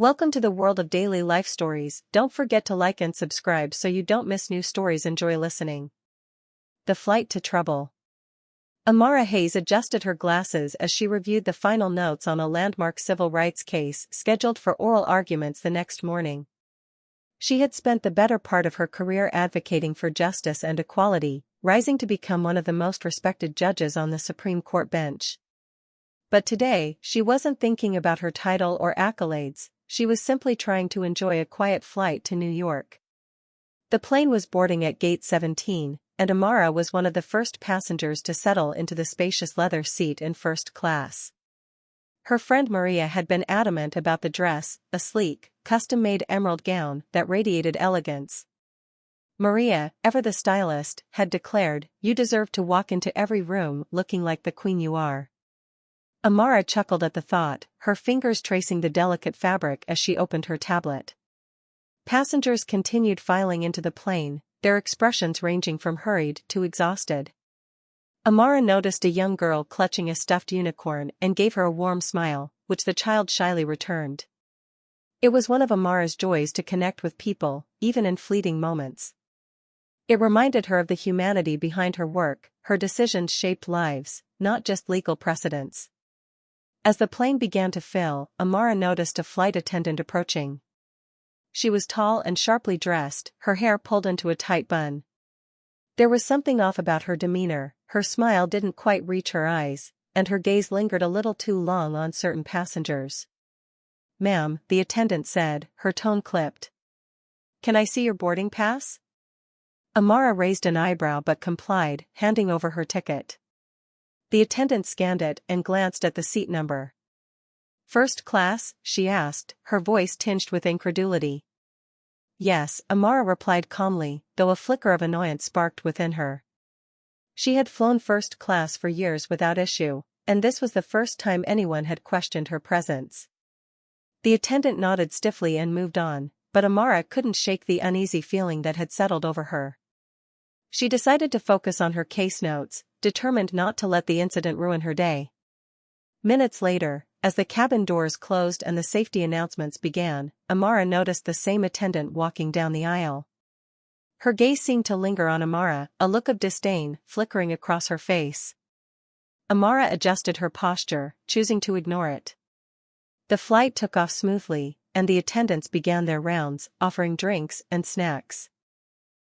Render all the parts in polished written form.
Welcome to the world of daily life stories. Don't forget to like and subscribe so you don't miss new stories. Enjoy listening. The Flight to Trouble. Amara Hayes adjusted her glasses as she reviewed the final notes on a landmark civil rights case scheduled for oral arguments the next morning. She had spent the better part of her career advocating for justice and equality, rising to become one of the most respected judges on the Supreme Court bench. But today, she wasn't thinking about her title or accolades. She was simply trying to enjoy a quiet flight to New York. The plane was boarding at Gate 17, and Amara was one of the first passengers to settle into the spacious leather seat in first class. Her friend Maria had been adamant about the dress, a sleek, custom-made emerald gown that radiated elegance. Maria, ever the stylist, had declared, "You deserve to walk into every room looking like the queen you are." Amara chuckled at the thought, her fingers tracing the delicate fabric as she opened her tablet. Passengers continued filing into the plane, their expressions ranging from hurried to exhausted. Amara noticed a young girl clutching a stuffed unicorn and gave her a warm smile, which the child shyly returned. It was one of Amara's joys to connect with people, even in fleeting moments. It reminded her of the humanity behind her work. Her decisions shaped lives, not just legal precedents. As the plane began to fill, Amara noticed a flight attendant approaching. She was tall and sharply dressed, her hair pulled into a tight bun. There was something off about her demeanor, her smile didn't quite reach her eyes, and her gaze lingered a little too long on certain passengers. "Ma'am," the attendant said, her tone clipped. "Can I see your boarding pass?" Amara raised an eyebrow but complied, handing over her ticket. The attendant scanned it and glanced at the seat number. "First class?" she asked, her voice tinged with incredulity. "Yes," Amara replied calmly, though a flicker of annoyance sparked within her. She had flown first class for years without issue, and this was the first time anyone had questioned her presence. The attendant nodded stiffly and moved on, but Amara couldn't shake the uneasy feeling that had settled over her. She decided to focus on her case notes, determined not to let the incident ruin her day. Minutes later, as the cabin doors closed and the safety announcements began, Amara noticed the same attendant walking down the aisle. Her gaze seemed to linger on Amara, a look of disdain flickering across her face. Amara adjusted her posture, choosing to ignore it. The flight took off smoothly, and the attendants began their rounds, offering drinks and snacks.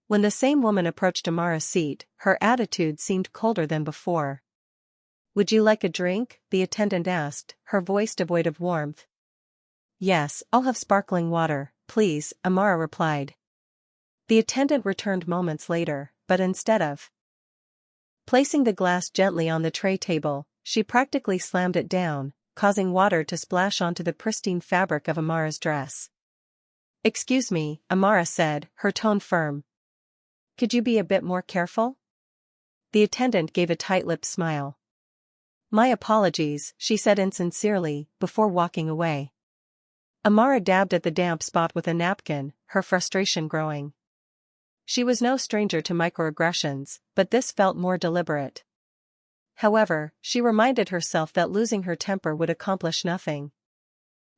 When the same woman approached Amara's seat, her attitude seemed colder than before. "Would you like a drink?" the attendant asked, her voice devoid of warmth. "Yes, I'll have sparkling water, please," Amara replied. The attendant returned moments later, but instead of placing the glass gently on the tray table, she practically slammed it down, causing water to splash onto the pristine fabric of Amara's dress. "Excuse me," Amara said, her tone firm. "Could you be a bit more careful?" The attendant gave a tight-lipped smile. "My apologies," she said insincerely, before walking away. Amara dabbed at the damp spot with a napkin, her frustration growing. She was no stranger to microaggressions, but this felt more deliberate. However, she reminded herself that losing her temper would accomplish nothing.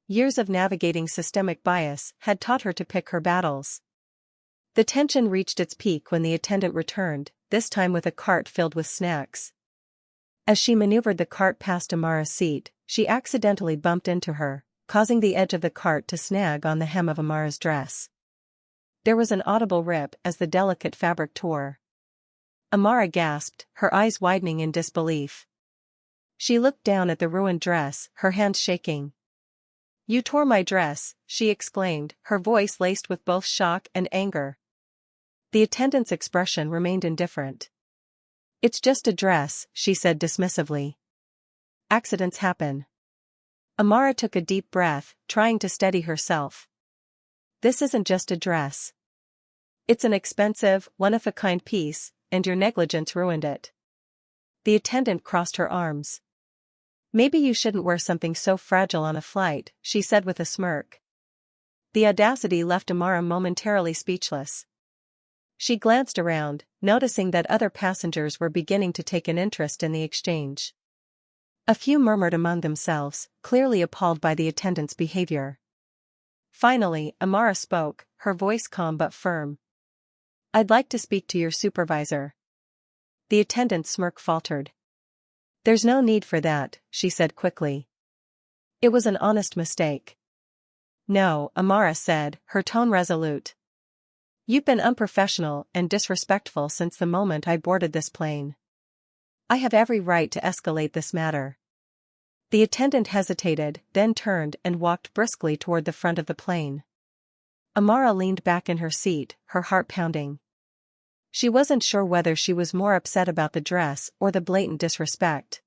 Years of navigating systemic bias had taught her to pick her battles. The tension reached its peak when the attendant returned, this time with a cart filled with snacks. As she maneuvered the cart past Amara's seat, she accidentally bumped into her, causing the edge of the cart to snag on the hem of Amara's dress. There was an audible rip as the delicate fabric tore. Amara gasped, her eyes widening in disbelief. She looked down at the ruined dress, her hands shaking. "You tore my dress," she exclaimed, her voice laced with both shock and anger. The attendant's expression remained indifferent. "It's just a dress," she said dismissively. "Accidents happen." Amara took a deep breath, trying to steady herself. "This isn't just a dress. It's an expensive, one-of-a-kind piece, and your negligence ruined it." The attendant crossed her arms. "Maybe you shouldn't wear something so fragile on a flight," she said with a smirk. The audacity left Amara momentarily speechless. She glanced around, noticing that other passengers were beginning to take an interest in the exchange. A few murmured among themselves, clearly appalled by the attendant's behavior. Finally, Amara spoke, her voice calm but firm. "I'd like to speak to your supervisor." The attendant's smirk faltered. "There's no need for that," she said quickly. "It was an honest mistake." "No," Amara said, her tone resolute. "You've been unprofessional and disrespectful since the moment I boarded this plane. I have every right to escalate this matter." The attendant hesitated, then turned and walked briskly toward the front of the plane. Amara leaned back in her seat, her heart pounding. She wasn't sure whether she was more upset about the dress or the blatant disrespect.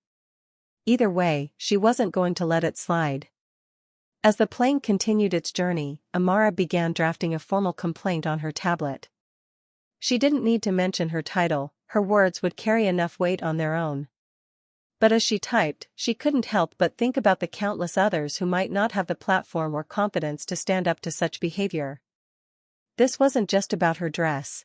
Either way, she wasn't going to let it slide. As the plane continued its journey, Amara began drafting a formal complaint on her tablet. She didn't need to mention her title, her words would carry enough weight on their own. But as she typed, she couldn't help but think about the countless others who might not have the platform or confidence to stand up to such behavior. This wasn't just about her dress.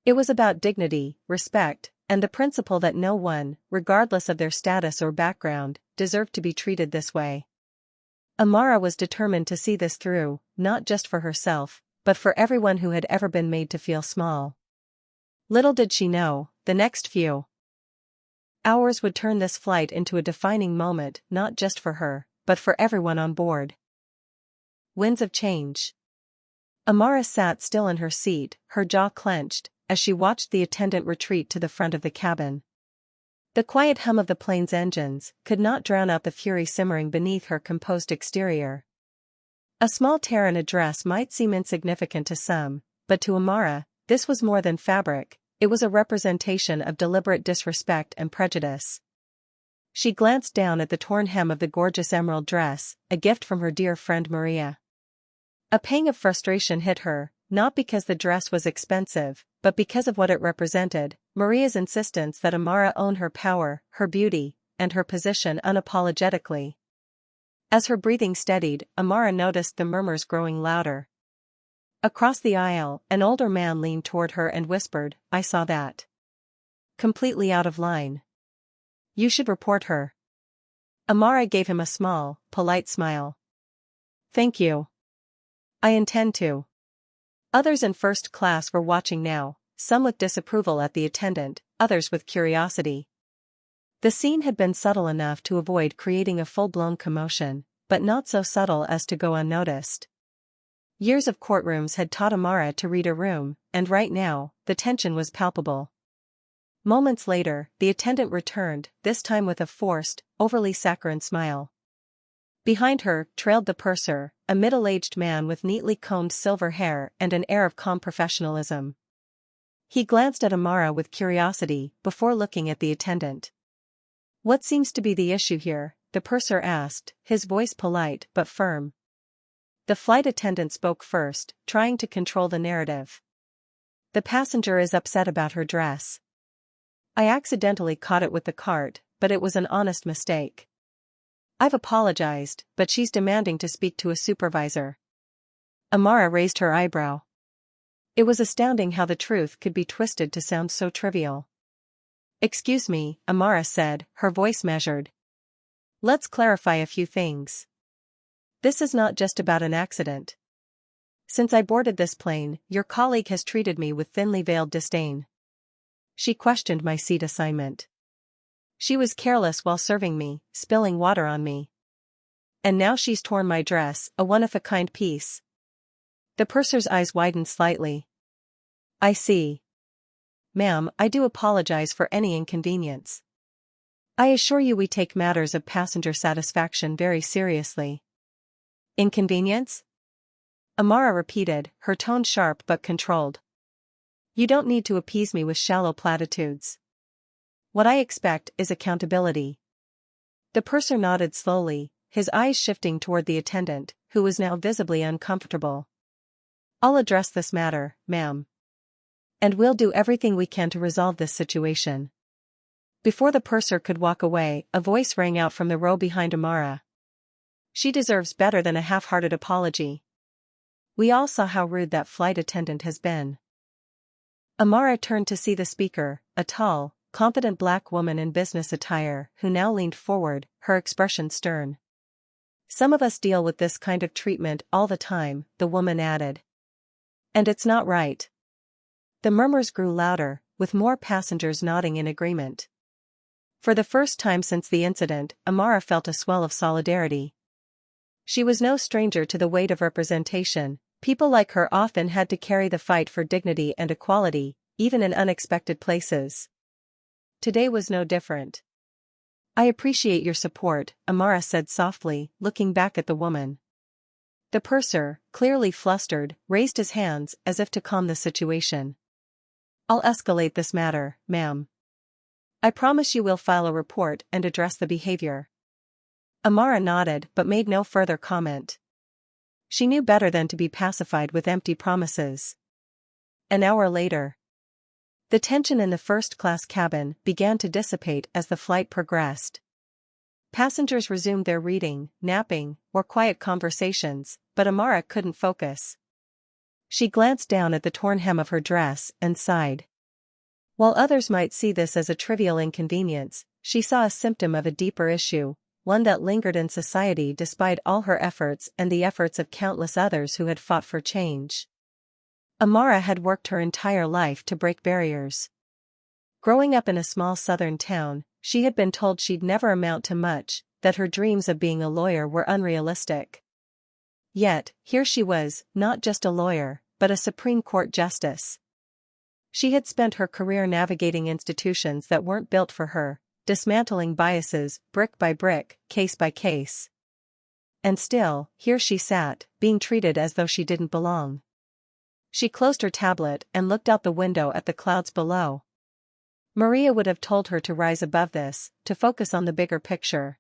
It was about dignity, respect, and the principle that no one, regardless of their status or background, deserved to be treated this way. Amara was determined to see this through, not just for herself, but for everyone who had ever been made to feel small. Little did she know, the next few hours would turn this flight into a defining moment not just for her, but for everyone on board. Winds of change. Amara sat still in her seat, her jaw clenched, as she watched the attendant retreat to the front of the cabin. The quiet hum of the plane's engines could not drown out the fury simmering beneath her composed exterior. A small tear in a dress might seem insignificant to some, but to Amara, this was more than fabric. It was a representation of deliberate disrespect and prejudice. She glanced down at the torn hem of the gorgeous emerald dress, a gift from her dear friend Maria. A pang of frustration hit her, not because the dress was expensive, but because of what it represented, Maria's insistence that Amara own her power, her beauty, and her position unapologetically. As her breathing steadied, Amara noticed the murmurs growing louder. Across the aisle, an older man leaned toward her and whispered, "I saw that. Completely out of line. You should report her." Amara gave him a small, polite smile. "Thank you. I intend to." Others in first class were watching now, some with disapproval at the attendant, others with curiosity. The scene had been subtle enough to avoid creating a full-blown commotion, but not so subtle as to go unnoticed. Years of courtrooms had taught Amara to read a room, and right now, the tension was palpable. Moments later, the attendant returned, this time with a forced, overly saccharine smile. Behind her trailed the purser, a middle-aged man with neatly combed silver hair and an air of calm professionalism. He glanced at Amara with curiosity before looking at the attendant. "What seems to be the issue here?" the purser asked, his voice polite but firm. The flight attendant spoke first, trying to control the narrative. "The passenger is upset about her dress. I accidentally caught it with the cart, but it was an honest mistake. I've apologized, but she's demanding to speak to a supervisor." Amara raised her eyebrow. It was astounding how the truth could be twisted to sound so trivial. "Excuse me," Amara said, her voice measured. "Let's clarify a few things. This is not just about an accident. Since I boarded this plane, your colleague has treated me with thinly veiled disdain. She questioned my seat assignment. She was careless while serving me, spilling water on me. And now she's torn my dress, a one-of-a-kind piece." The purser's eyes widened slightly. "I see. Ma'am, I do apologize for any inconvenience. I assure you we take matters of passenger satisfaction very seriously." "Inconvenience?" Amara repeated, her tone sharp but controlled. "You don't need to appease me with shallow platitudes. What I expect is accountability." The purser nodded slowly, his eyes shifting toward the attendant, who was now visibly uncomfortable. "I'll address this matter, ma'am. And we'll do everything we can to resolve this situation." Before the purser could walk away, a voice rang out from the row behind Amara. "She deserves better than a half-hearted apology. We all saw how rude that flight attendant has been." Amara turned to see the speaker, a tall, confident black woman in business attire, who now leaned forward, her expression stern. Some of us deal with this kind of treatment all the time, the woman added. And it's not right. The murmurs grew louder, with more passengers nodding in agreement. For the first time since the incident, Amara felt a swell of solidarity. She was no stranger to the weight of representation. People like her often had to carry the fight for dignity and equality, even in unexpected places. Today was no different. I appreciate your support, Amara said softly, looking back at the woman. The purser, clearly flustered, raised his hands as if to calm the situation. I'll escalate this matter, ma'am. I promise you will file a report and address the behavior. Amara nodded but made no further comment. She knew better than to be pacified with empty promises. An hour later. The tension in the first-class cabin began to dissipate as the flight progressed. Passengers resumed their reading, napping, or quiet conversations, but Amara couldn't focus. She glanced down at the torn hem of her dress and sighed. While others might see this as a trivial inconvenience, she saw a symptom of a deeper issue, one that lingered in society despite all her efforts and the efforts of countless others who had fought for change. Amara had worked her entire life to break barriers. Growing up in a small southern town, she had been told she'd never amount to much, that her dreams of being a lawyer were unrealistic. Yet, here she was, not just a lawyer, but a Supreme Court justice. She had spent her career navigating institutions that weren't built for her, dismantling biases, brick by brick, case by case. And still, here she sat, being treated as though she didn't belong. She closed her tablet and looked out the window at the clouds below. Maria would have told her to rise above this, to focus on the bigger picture.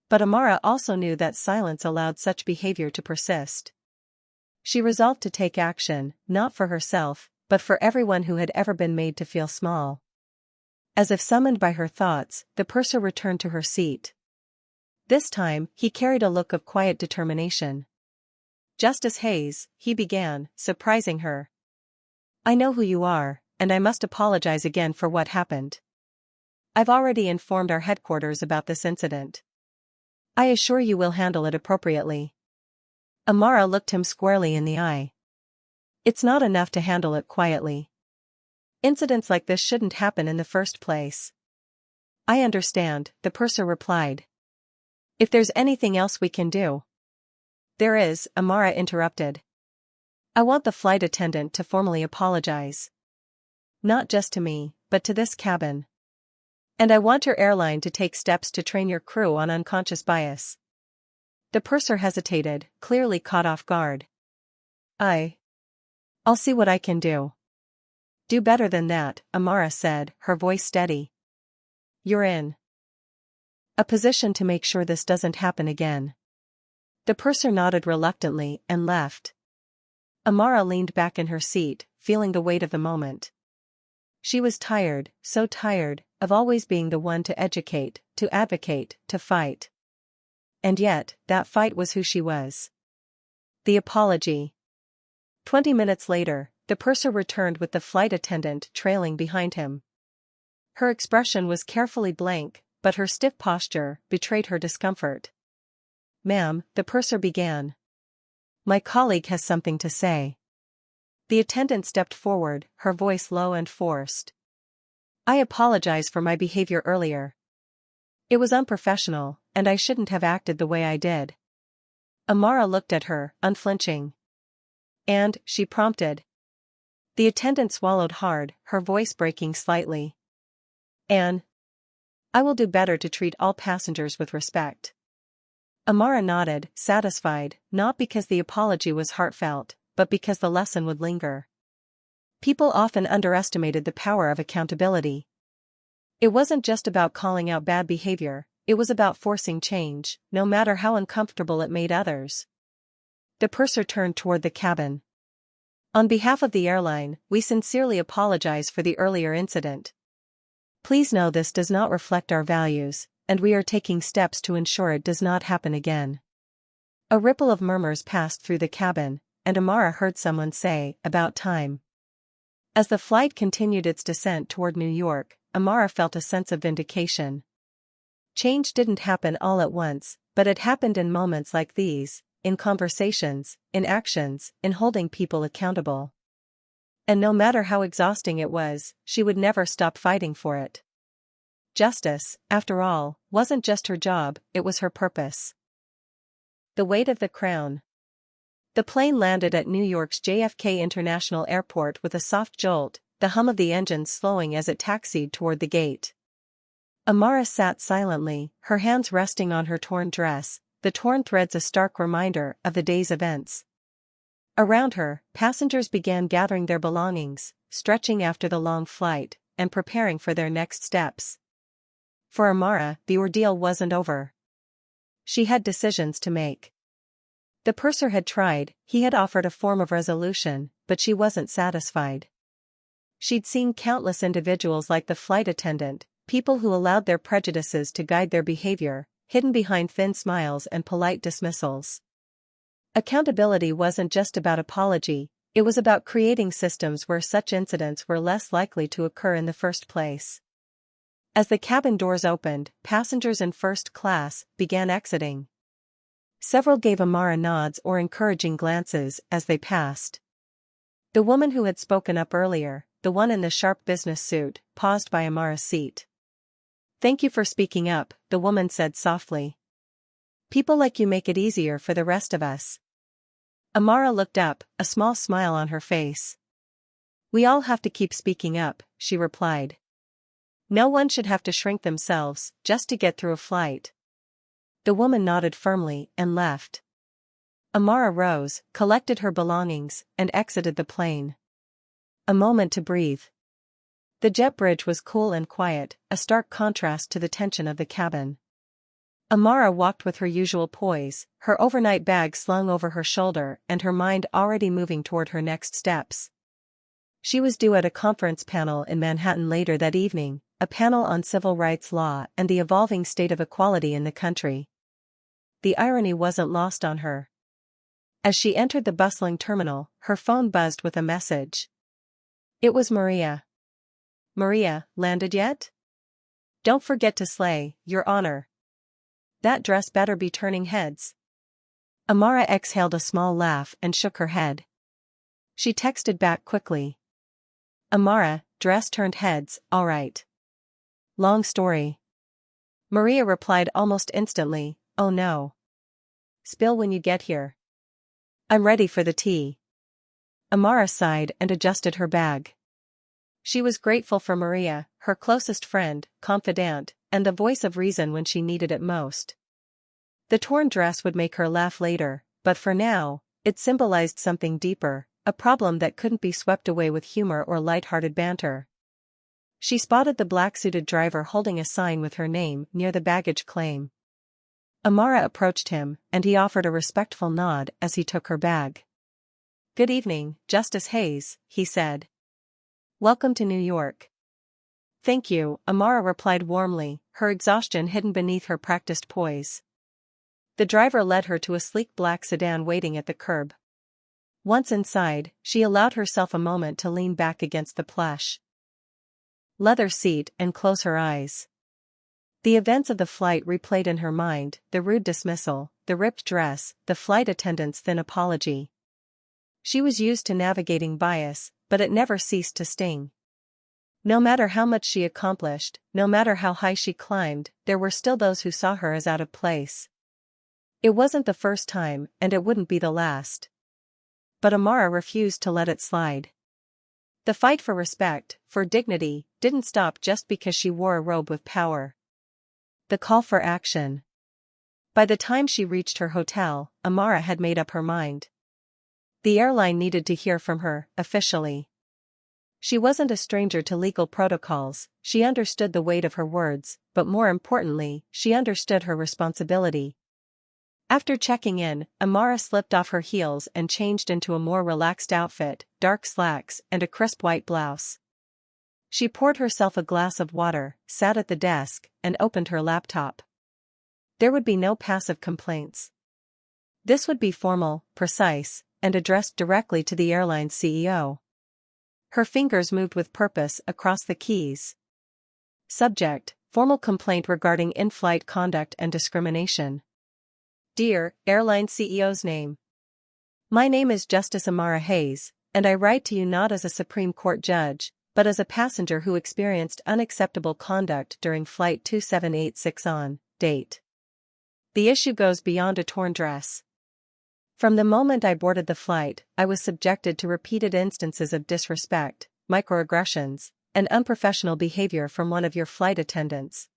But Amara also knew that silence allowed such behavior to persist. She resolved to take action, not for herself, but for everyone who had ever been made to feel small. As if summoned by her thoughts, the purser returned to her seat. This time, he carried a look of quiet determination. Justice Hayes, he began, surprising her. I know who you are, and I must apologize again for what happened. I've already informed our headquarters about this incident. I assure you we'll handle it appropriately. Amara looked him squarely in the eye. It's not enough to handle it quietly. Incidents like this shouldn't happen in the first place. I understand, the purser replied. If there's anything else we can do. There is, Amara interrupted. I want the flight attendant to formally apologize. Not just to me, but to this cabin. And I want your airline to take steps to train your crew on unconscious bias. The purser hesitated, clearly caught off guard. I'll see what I can do. Do better than that, Amara said, her voice steady. You're in a position to make sure this doesn't happen again. The purser nodded reluctantly and left. Amara leaned back in her seat, feeling the weight of the moment. She was tired, so tired, of always being the one to educate, to advocate, to fight. And yet, that fight was who she was. The apology. 20 minutes later, the purser returned with the flight attendant trailing behind him. Her expression was carefully blank, but her stiff posture betrayed her discomfort. Ma'am, the purser began. My colleague has something to say. The attendant stepped forward, her voice low and forced. I apologize for my behavior earlier. It was unprofessional, and I shouldn't have acted the way I did. Amara looked at her, unflinching. And, she prompted. The attendant swallowed hard, her voice breaking slightly. And I will do better to treat all passengers with respect. Amara nodded, satisfied, not because the apology was heartfelt, but because the lesson would linger. People often underestimated the power of accountability. It wasn't just about calling out bad behavior, it was about forcing change, no matter how uncomfortable it made others. The purser turned toward the cabin. On behalf of the airline, we sincerely apologize for the earlier incident. Please know this does not reflect our values, and we are taking steps to ensure it does not happen again. A ripple of murmurs passed through the cabin, and Amara heard someone say, about time. As the flight continued its descent toward New York, Amara felt a sense of vindication. Change didn't happen all at once, But it happened in moments like these, in conversations, in actions, in holding people accountable. And no matter how exhausting it was, she would never stop fighting for it. Justice, after all, wasn't just her job, it was her purpose. The weight of the crown. The plane landed at New York's JFK International Airport with a soft jolt, the hum of the engine slowing as it taxied toward the gate. Amara sat silently, her hands resting on her torn dress, the torn threads a stark reminder of the day's events. Around her, passengers began gathering their belongings, stretching after the long flight, and preparing for their next steps. For Amara, the ordeal wasn't over. She had decisions to make. The purser had tried, he had offered a form of resolution, but she wasn't satisfied. She'd seen countless individuals like the flight attendant, people who allowed their prejudices to guide their behavior, hidden behind thin smiles and polite dismissals. Accountability wasn't just about apology, it was about creating systems where such incidents were less likely to occur in the first place. As the cabin doors opened, passengers in first class began exiting. Several gave Amara nods or encouraging glances as they passed. The woman who had spoken up earlier, the one in the sharp business suit, paused by Amara's seat. "Thank you for speaking up," the woman said softly. "People like you make it easier for the rest of us." Amara looked up, a small smile on her face. "We all have to keep speaking up," she replied. "No one should have to shrink themselves just to get through a flight." The woman nodded firmly and left. Amara rose, collected her belongings, and exited the plane. A moment to breathe. The jet bridge was cool and quiet, a stark contrast to the tension of the cabin. Amara walked with her usual poise, her overnight bag slung over her shoulder and her mind already moving toward her next steps. She was due at a conference panel in Manhattan later that evening, a panel on civil rights law and the evolving state of equality in the country. The irony wasn't lost on her. As she entered the bustling terminal, her phone buzzed with a message. It was Maria. "Maria, landed yet? Don't forget to slay, Your Honor. That dress better be turning heads." Amara exhaled a small laugh and shook her head. She texted back quickly. "Amara, dress turned heads, all right. Long story." Maria replied almost instantly, "Oh no. Spill when you get here. I'm ready for the tea." Amara sighed and adjusted her bag. She was grateful for Maria, her closest friend, confidant, and the voice of reason when she needed it most. The torn dress would make her laugh later, but for now, it symbolized something deeper, a problem that couldn't be swept away with humor or light-hearted banter. She spotted the black-suited driver holding a sign with her name near the baggage claim. Amara approached him, and he offered a respectful nod as he took her bag. "Good evening, Justice Hayes," he said. "Welcome to New York." "Thank you," Amara replied warmly, her exhaustion hidden beneath her practiced poise. The driver led her to a sleek black sedan waiting at the curb. Once inside, she allowed herself a moment to lean back against the plush leather seat and close her eyes. The events of the flight replayed in her mind, the rude dismissal, the ripped dress, the flight attendant's thin apology. She was used to navigating bias, but it never ceased to sting. No matter how much she accomplished, no matter how high she climbed, there were still those who saw her as out of place. It wasn't the first time, and it wouldn't be the last. But Amara refused to let it slide. The fight for respect, for dignity, didn't stop just because she wore a robe with power. The call for action. By the time she reached her hotel, Amara had made up her mind. The airline needed to hear from her, officially. She wasn't a stranger to legal protocols, she understood the weight of her words, but more importantly, she understood her responsibility. After checking in, Amara slipped off her heels and changed into a more relaxed outfit, dark slacks and a crisp white blouse. She poured herself a glass of water, sat at the desk, and opened her laptop. There would be no passive complaints. This would be formal, precise, and addressed directly to the airline's CEO. Her fingers moved with purpose across the keys. Subject: formal complaint regarding in-flight conduct and discrimination. Dear Airline CEO's name. My name is Justice Amara Hayes, and I write to you not as a Supreme Court judge, but as a passenger who experienced unacceptable conduct during Flight 2786 on date. The issue goes beyond a torn dress. From the moment I boarded the flight, I was subjected to repeated instances of disrespect, microaggressions, and unprofessional behavior from one of your flight attendants.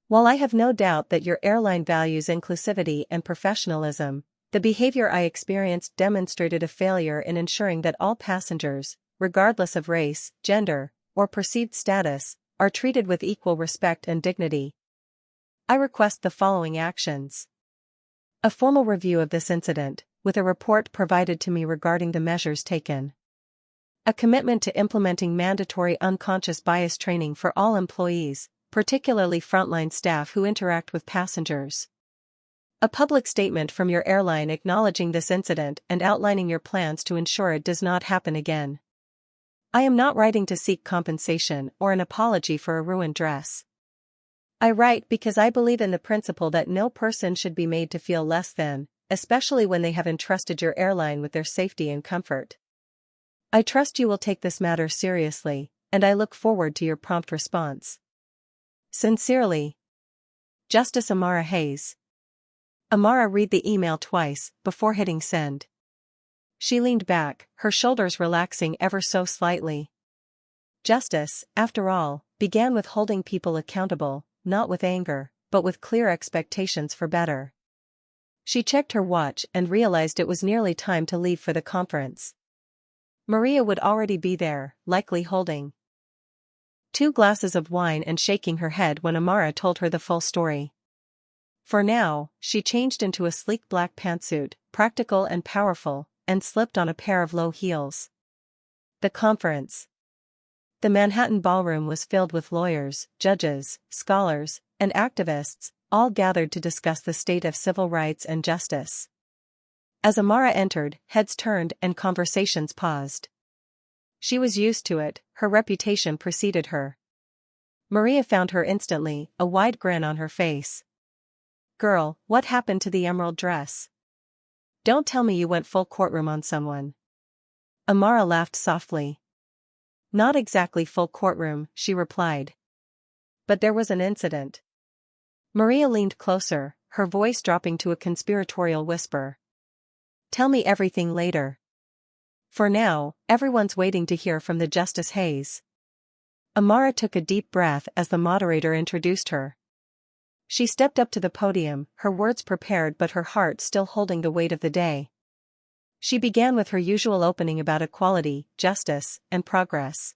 While I have no doubt that your airline values inclusivity and professionalism, the behavior I experienced demonstrated a failure in ensuring that all passengers, regardless of race, gender, or perceived status, are treated with equal respect and dignity. I request the following actions. A formal review of this incident, with a report provided to me regarding the measures taken. A commitment to implementing mandatory unconscious bias training for all employees, particularly frontline staff who interact with passengers. A public statement from your airline acknowledging this incident and outlining your plans to ensure it does not happen again. I am not writing to seek compensation or an apology for a ruined dress. I write because I believe in the principle that no person should be made to feel less than, especially when they have entrusted your airline with their safety and comfort. I trust you will take this matter seriously, and I look forward to your prompt response. Sincerely, Justice Amara Hayes. Amara read the email twice before hitting send. She leaned back, her shoulders relaxing ever so slightly. Justice, after all, began with holding people accountable, not with anger, but with clear expectations for better. She checked her watch and realized it was nearly time to leave for the conference. Maria would already be there, likely holding 2 glasses of wine and shaking her head when Amara told her the full story. For now, she changed into a sleek black pantsuit, practical and powerful, and slipped on a pair of low heels. The conference. The Manhattan ballroom was filled with lawyers, judges, scholars, and activists, all gathered to discuss the state of civil rights and justice. As Amara entered, heads turned and conversations paused. She was used to it, her reputation preceded her. Maria found her instantly, a wide grin on her face. Girl, what happened to the emerald dress? Don't tell me you went full courtroom on someone. Amara laughed softly. Not exactly full courtroom, she replied. But there was an incident. Maria leaned closer, her voice dropping to a conspiratorial whisper. Tell me everything later. For now, everyone's waiting to hear from the Justice Hayes. Amara took a deep breath as the moderator introduced her. She stepped up to the podium, her words prepared but her heart still holding the weight of the day. She began with her usual opening about equality, justice, and progress.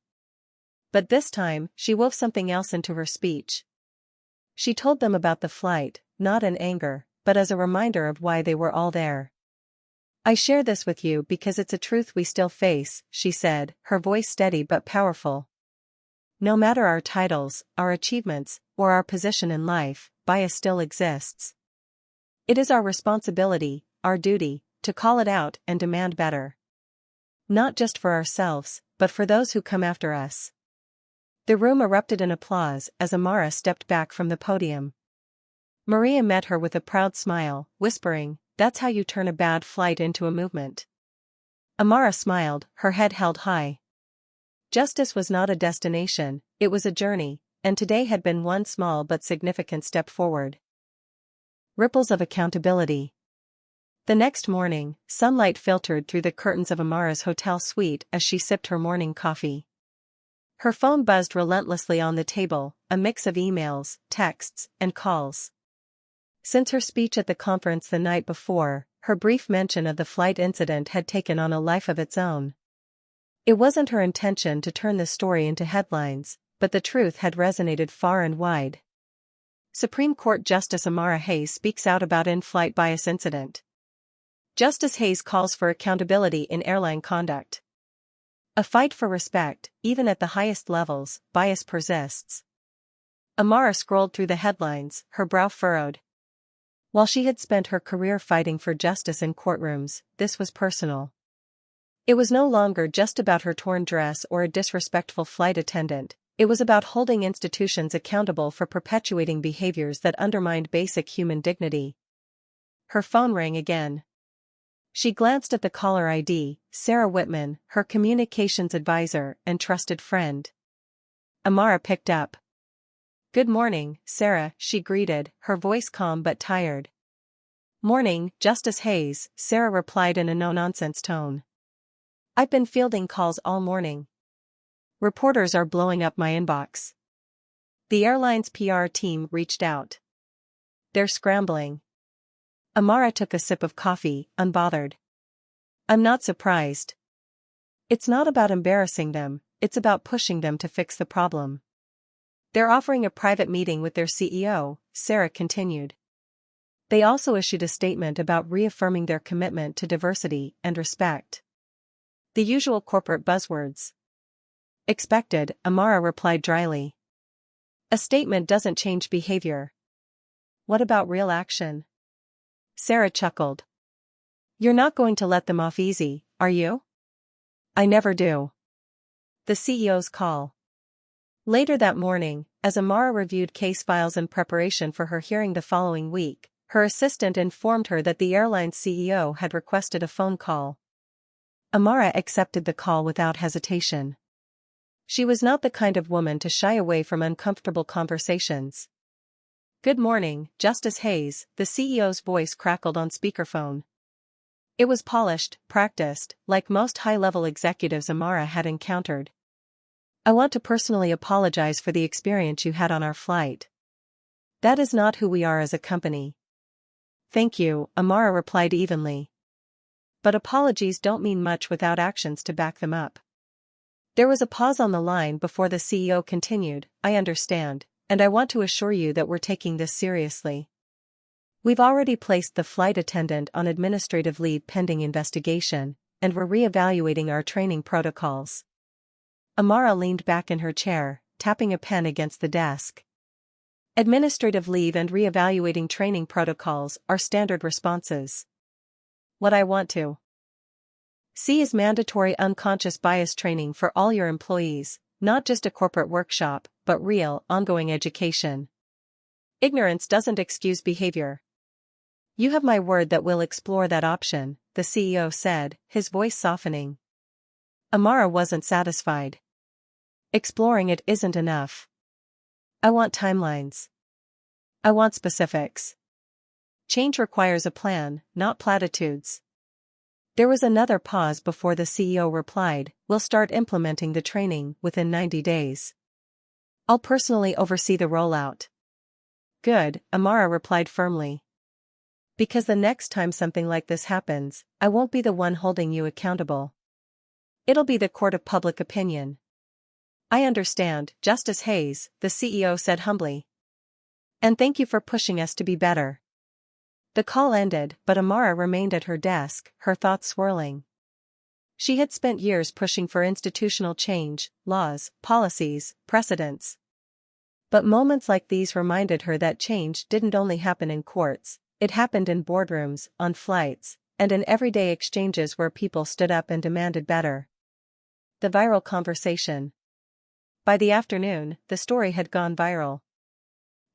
But this time, she wove something else into her speech. She told them about the flight, not in anger, but as a reminder of why they were all there. I share this with you because it's a truth we still face, she said, her voice steady but powerful. No matter our titles, our achievements, or our position in life, bias still exists. It is our responsibility, our duty, to call it out and demand better. Not just for ourselves, but for those who come after us. The room erupted in applause as Amara stepped back from the podium. Maria met her with a proud smile, whispering, "That's how you turn a bad flight into a movement." Amara smiled, her head held high. Justice was not a destination, it was a journey, and today had been one small but significant step forward. Ripples of accountability. The next morning, sunlight filtered through the curtains of Amara's hotel suite as she sipped her morning coffee. Her phone buzzed relentlessly on the table, a mix of emails, texts, and calls. Since her speech at the conference the night before, her brief mention of the flight incident had taken on a life of its own. It wasn't her intention to turn the story into headlines, but the truth had resonated far and wide. Supreme Court Justice Amara Hayes speaks out about in-flight bias incident. Justice Hayes calls for accountability in airline conduct. A fight for respect, even at the highest levels, bias persists. Amara scrolled through the headlines, her brow furrowed. While she had spent her career fighting for justice in courtrooms, this was personal. It was no longer just about her torn dress or a disrespectful flight attendant, it was about holding institutions accountable for perpetuating behaviors that undermined basic human dignity. Her phone rang again. She glanced at the caller ID, Sarah Whitman, her communications advisor and trusted friend. Amara picked up. "Good morning, Sarah," she greeted, her voice calm but tired. "Morning, Justice Hayes," Sarah replied in a no-nonsense tone. "I've been fielding calls all morning. Reporters are blowing up my inbox. The airline's PR team reached out. They're scrambling." Amara took a sip of coffee, unbothered. "I'm not surprised. It's not about embarrassing them, it's about pushing them to fix the problem. They're offering a private meeting with their CEO," Sarah continued. "They also issued a statement about reaffirming their commitment to diversity and respect. The usual corporate buzzwords." "Expected," Amara replied dryly. "A statement doesn't change behavior. What about real action?" Sarah chuckled. "You're not going to let them off easy, are you?" "I never do." The CEO's call. Later that morning, as Amara reviewed case files in preparation for her hearing the following week, her assistant informed her that the airline's CEO had requested a phone call. Amara accepted the call without hesitation. She was not the kind of woman to shy away from uncomfortable conversations. "Good morning, Justice Hayes," the CEO's voice crackled on speakerphone. It was polished, practiced, like most high-level executives Amara had encountered. "I want to personally apologize for the experience you had on our flight. That is not who we are as a company." "Thank you," Amara replied evenly. "But apologies don't mean much without actions to back them up." There was a pause on the line before the CEO continued. "I understand, and I want to assure you that we're taking this seriously. We've already placed the flight attendant on administrative leave pending investigation, and we're reevaluating our training protocols." Amara leaned back in her chair, tapping a pen against the desk. "Administrative leave and reevaluating training protocols are standard responses. What I want to see is mandatory unconscious bias training for all your employees, not just a corporate workshop, but real, ongoing education. Ignorance doesn't excuse behavior. You have my word that we'll explore that option," the CEO said, his voice softening. Amara wasn't satisfied. "Exploring it isn't enough. I want timelines. I want specifics. Change requires a plan, not platitudes." There was another pause before the CEO replied, "We'll start implementing the training within 90 days. I'll personally oversee the rollout." "Good," Amara replied firmly. "Because the next time something like this happens, I won't be the one holding you accountable. It'll be the court of public opinion." "I understand, Justice Hayes," the CEO said humbly. "And thank you for pushing us to be better." The call ended, but Amara remained at her desk, her thoughts swirling. She had spent years pushing for institutional change, laws, policies, precedents. But moments like these reminded her that change didn't only happen in courts, it happened in boardrooms, on flights, and in everyday exchanges where people stood up and demanded better. The viral conversation. By the afternoon, the story had gone viral.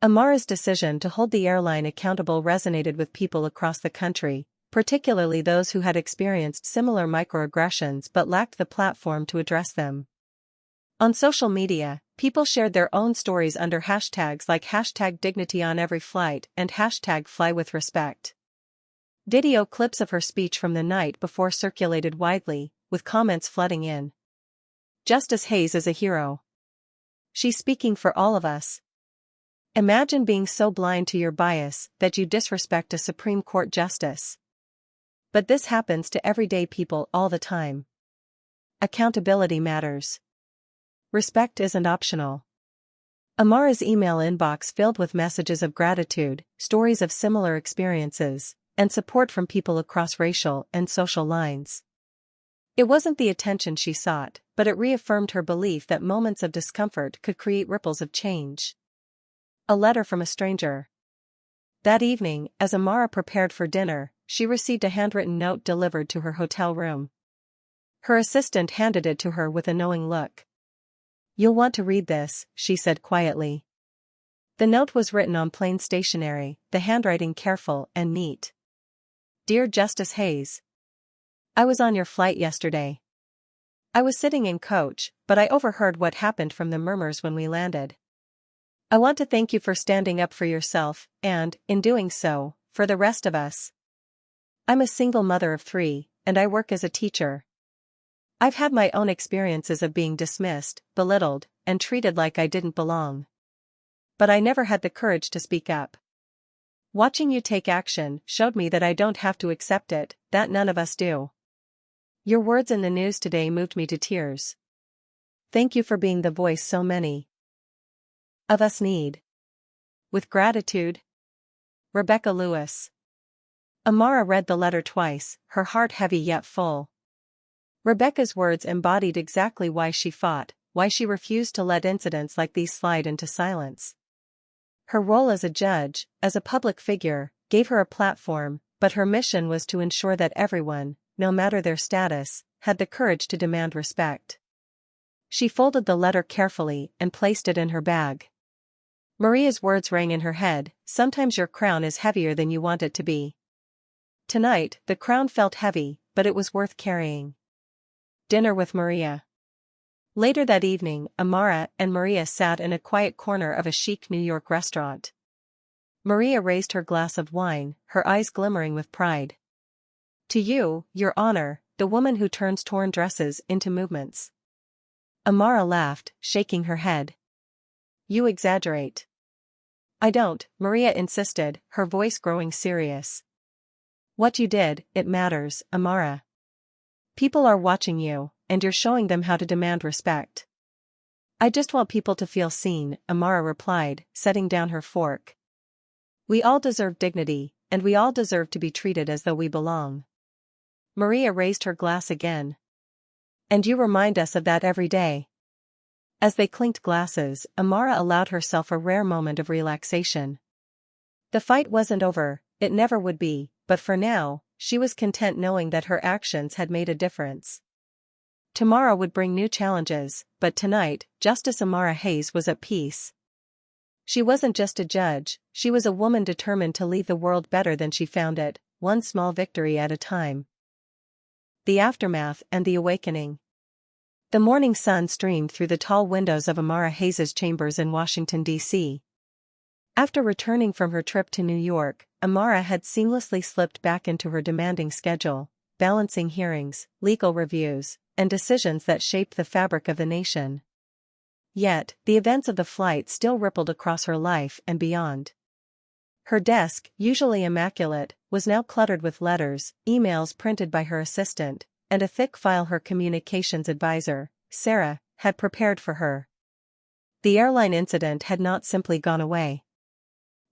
Amara's decision to hold the airline accountable resonated with people across the country, particularly those who had experienced similar microaggressions but lacked the platform to address them. On social media, people shared their own stories under hashtags like #DignityOnEveryFlight and #FlyWithRespect. Video clips of her speech from the night before circulated widely, with comments flooding in. "Justice Hayes is a hero. She's speaking for all of us. Imagine being so blind to your bias that you disrespect a Supreme Court justice. But this happens to everyday people all the time. Accountability matters. Respect isn't optional." Amara's email inbox filled with messages of gratitude, stories of similar experiences, and support from people across racial and social lines. It wasn't the attention she sought, but it reaffirmed her belief that moments of discomfort could create ripples of change. A letter from a stranger. That evening, as Amara prepared for dinner, she received a handwritten note delivered to her hotel room. Her assistant handed it to her with a knowing look. "You'll want to read this," she said quietly. The note was written on plain stationery, the handwriting careful and neat. Dear Justice Hayes. I was on your flight yesterday. I was sitting in coach, but I overheard what happened from the murmurs when we landed. I want to thank you for standing up for yourself, and, in doing so, for the rest of us. I'm a single mother of 3, and I work as a teacher. I've had my own experiences of being dismissed, belittled, and treated like I didn't belong. But I never had the courage to speak up. Watching you take action showed me that I don't have to accept it, that none of us do. Your words in the news today moved me to tears. Thank you for being the voice so many of us need. With gratitude, Rebecca Lewis. Amara read the letter twice, her heart heavy yet full. Rebecca's words embodied exactly why she fought, why she refused to let incidents like these slide into silence. Her role as a judge, as a public figure, gave her a platform, but her mission was to ensure that everyone, no matter their status, had the courage to demand respect. She folded the letter carefully and placed it in her bag. Maria's words rang in her head, sometimes your crown is heavier than you want it to be. Tonight, the crown felt heavy, but it was worth carrying. Dinner with Maria. Later that evening, Amara and Maria sat in a quiet corner of a chic New York restaurant. Maria raised her glass of wine, her eyes glimmering with pride. To you, Your Honor, the woman who turns torn dresses into movements. Amara laughed, shaking her head. You exaggerate. I don't, Maria insisted, her voice growing serious. What you did, it matters, Amara. People are watching you, and you're showing them how to demand respect. I just want people to feel seen, Amara replied, setting down her fork. We all deserve dignity, and we all deserve to be treated as though we belong. Maria raised her glass again. And you remind us of that every day. As they clinked glasses, Amara allowed herself a rare moment of relaxation. The fight wasn't over, it never would be, but for now, she was content knowing that her actions had made a difference. Tomorrow would bring new challenges, but tonight, Justice Amara Hayes was at peace. She wasn't just a judge, she was a woman determined to leave the world better than she found it, one small victory at a time. The aftermath and the awakening. The morning sun streamed through the tall windows of Amara Hayes's chambers in Washington, D.C. After returning from her trip to New York, Amara had seamlessly slipped back into her demanding schedule, balancing hearings, legal reviews, and decisions that shaped the fabric of the nation. Yet, the events of the flight still rippled across her life and beyond. Her desk, usually immaculate, was now cluttered with letters, emails printed by her assistant, and a thick file her communications advisor, Sarah, had prepared for her. The airline incident had not simply gone away.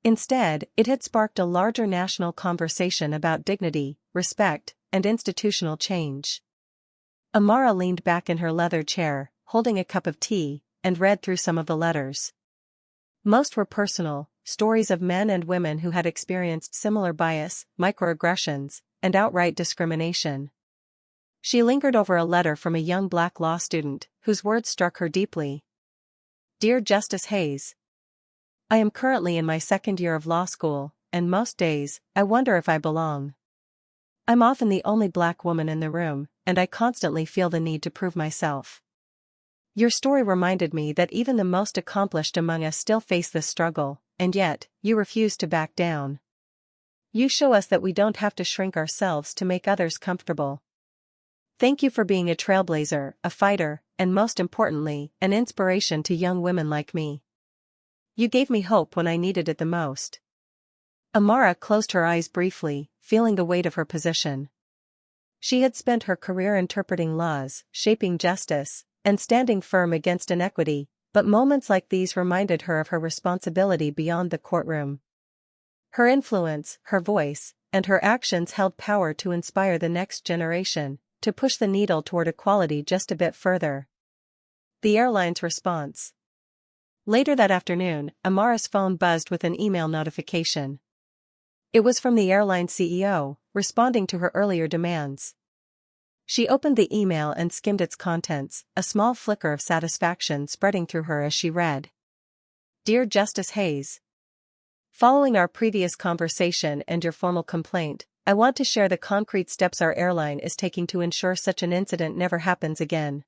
Instead, it had sparked a larger national conversation about dignity, respect, and institutional change. Amara leaned back in her leather chair, holding a cup of tea, and read through some of the letters. Most were personal, stories of men and women who had experienced similar bias, microaggressions, and outright discrimination. She lingered over a letter from a young black law student, whose words struck her deeply. Dear Justice Hayes. I am currently in my second year of law school, and most days, I wonder if I belong. I'm often the only black woman in the room, and I constantly feel the need to prove myself. Your story reminded me that even the most accomplished among us still face this struggle, and yet, you refuse to back down. You show us that we don't have to shrink ourselves to make others comfortable. Thank you for being a trailblazer, a fighter, and most importantly, an inspiration to young women like me. You gave me hope when I needed it the most. Amara closed her eyes briefly, feeling the weight of her position. She had spent her career interpreting laws, shaping justice, and standing firm against inequity, but moments like these reminded her of her responsibility beyond the courtroom. Her influence, her voice, and her actions held power to inspire the next generation, to push the needle toward equality just a bit further. The airline's response. Later that afternoon, Amara's phone buzzed with an email notification. It was from the airline CEO, responding to her earlier demands. She opened the email and skimmed its contents, a small flicker of satisfaction spreading through her as she read. Dear Justice Hayes. Following our previous conversation and your formal complaint, I want to share the concrete steps our airline is taking to ensure such an incident never happens again.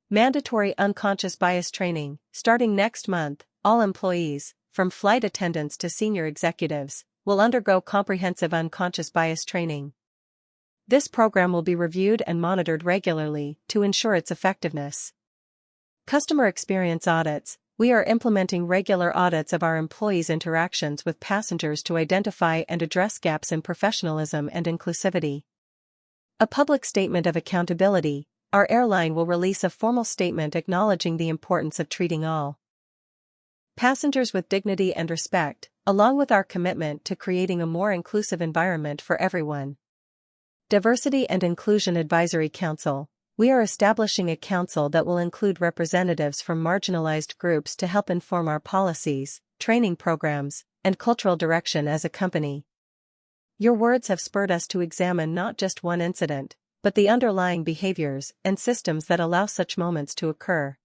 Mandatory unconscious bias training. Starting next month, all employees, from flight attendants to senior executives, will undergo comprehensive unconscious bias training. This program will be reviewed and monitored regularly to ensure its effectiveness. Customer experience audits. We are implementing regular audits of our employees' interactions with passengers to identify and address gaps in professionalism and inclusivity. A public statement of accountability. Our airline will release a formal statement acknowledging the importance of treating all passengers with dignity and respect, along with our commitment to creating a more inclusive environment for everyone. Diversity and Inclusion Advisory Council. We are establishing a council that will include representatives from marginalized groups to help inform our policies, training programs, and cultural direction as a company. Your words have spurred us to examine not just one incident, but the underlying behaviors and systems that allow such moments to occur.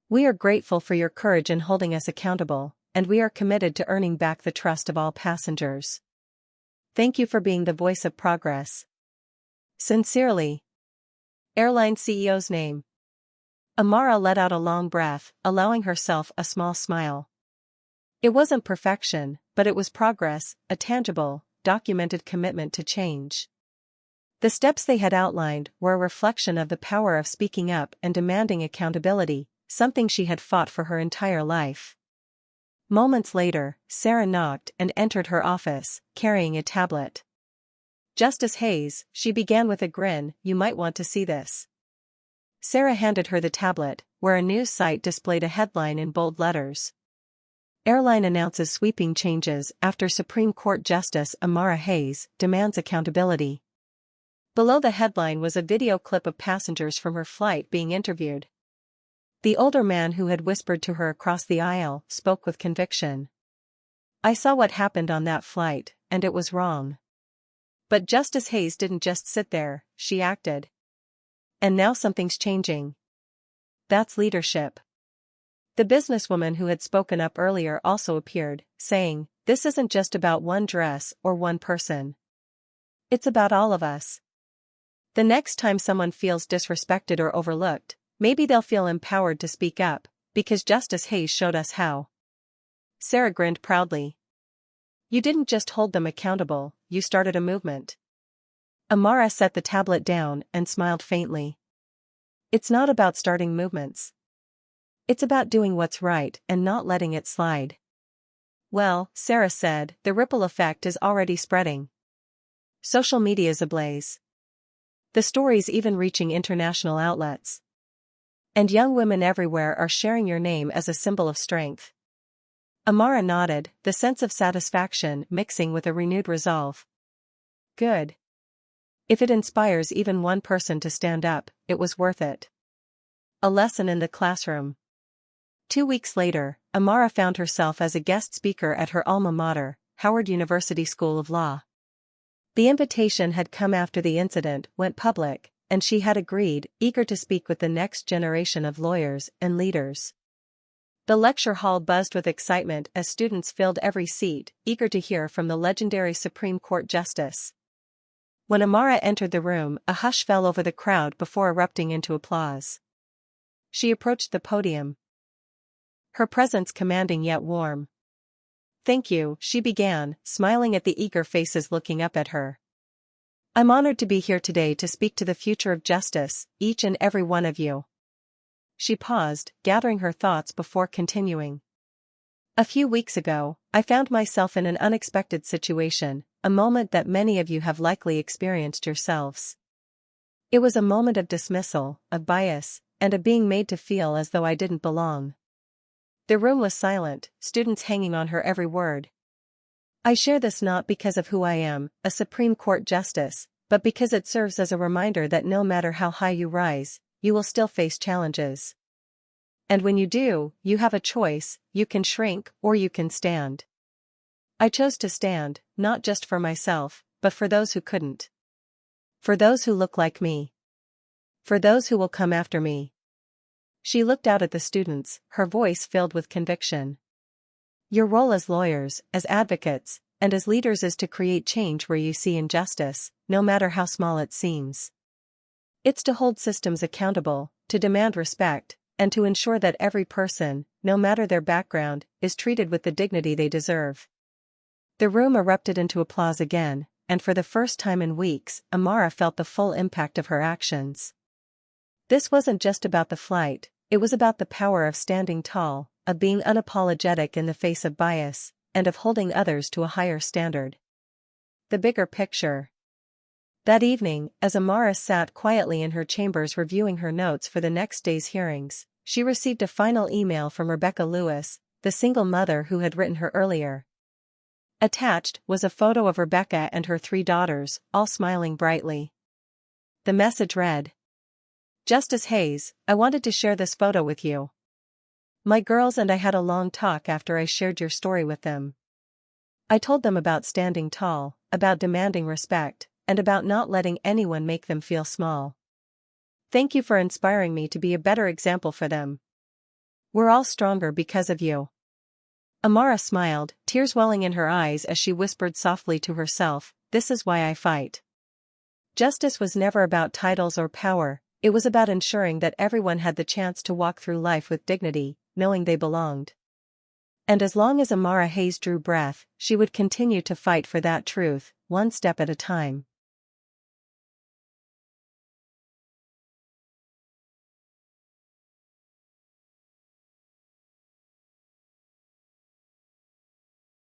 We are grateful for your courage in holding us accountable, and we are committed to earning back the trust of all passengers. Thank you for being the voice of progress. Sincerely. Airline CEO's name. Amara let out a long breath, allowing herself a small smile. It wasn't perfection, but it was progress, a tangible, documented commitment to change. The steps they had outlined were a reflection of the power of speaking up and demanding accountability, something she had fought for her entire life. Moments later, Sarah knocked and entered her office, carrying a tablet. Justice Hayes, she began with a grin, you might want to see this. Sarah handed her the tablet, where a news site displayed a headline in bold letters. Airline announces sweeping changes after Supreme Court Justice Amara Hayes demands accountability. Below the headline was a video clip of passengers from her flight being interviewed. The older man who had whispered to her across the aisle spoke with conviction. I saw what happened on that flight, and it was wrong. But Justice Hayes didn't just sit there, she acted. And now something's changing. That's leadership. The businesswoman who had spoken up earlier also appeared, saying, this isn't just about one dress or one person. It's about all of us. The next time someone feels disrespected or overlooked, maybe they'll feel empowered to speak up, because Justice Hayes showed us how. Sarah grinned proudly. You didn't just hold them accountable, you started a movement. Amara set the tablet down and smiled faintly. It's not about starting movements. It's about doing what's right and not letting it slide. Well, Sarah said, the ripple effect is already spreading. Social media's ablaze. The story's even reaching international outlets. And young women everywhere are sharing your name as a symbol of strength. Amara nodded, the sense of satisfaction mixing with a renewed resolve. Good. If it inspires even one person to stand up, it was worth it. A lesson in the classroom. 2 weeks later, Amara found herself as a guest speaker at her alma mater, Howard University School of Law. The invitation had come after the incident went public, and she had agreed, eager to speak with the next generation of lawyers and leaders. The lecture hall buzzed with excitement as students filled every seat, eager to hear from the legendary Supreme Court Justice. When Amara entered the room, a hush fell over the crowd before erupting into applause. She approached the podium. Her presence commanding yet warm. Thank you, she began, smiling at the eager faces looking up at her. I'm honored to be here today to speak to the future of justice, each and every one of you. She paused, gathering her thoughts before continuing. A few weeks ago, I found myself in an unexpected situation, a moment that many of you have likely experienced yourselves. It was a moment of dismissal, of bias, and of being made to feel as though I didn't belong. The room was silent, students hanging on her every word. I share this not because of who I am, a Supreme Court justice, but because it serves as a reminder that no matter how high you rise, you will still face challenges. And when you do, you have a choice, you can shrink or you can stand. I chose to stand, not just for myself, but for those who couldn't. For those who look like me. For those who will come after me. She looked out at the students, her voice filled with conviction. Your role as lawyers, as advocates, and as leaders is to create change where you see injustice, no matter how small it seems. It's to hold systems accountable, to demand respect, and to ensure that every person, no matter their background, is treated with the dignity they deserve. The room erupted into applause again, and for the first time in weeks, Amara felt the full impact of her actions. This wasn't just about the flight, it was about the power of standing tall, of being unapologetic in the face of bias, and of holding others to a higher standard. The bigger picture. That evening, as Amara sat quietly in her chambers reviewing her notes for the next day's hearings, she received a final email from Rebecca Lewis, the single mother who had written her earlier. Attached was a photo of Rebecca and her 3 daughters, all smiling brightly. The message read, "Justice Hayes, I wanted to share this photo with you. My girls and I had a long talk after I shared your story with them. I told them about standing tall, about demanding respect, and about not letting anyone make them feel small. Thank you for inspiring me to be a better example for them. We're all stronger because of you." Amara smiled, tears welling in her eyes as she whispered softly to herself, "This is why I fight." Justice was never about titles or power, it was about ensuring that everyone had the chance to walk through life with dignity, knowing they belonged. And as long as Amara Hayes drew breath, she would continue to fight for that truth, one step at a time.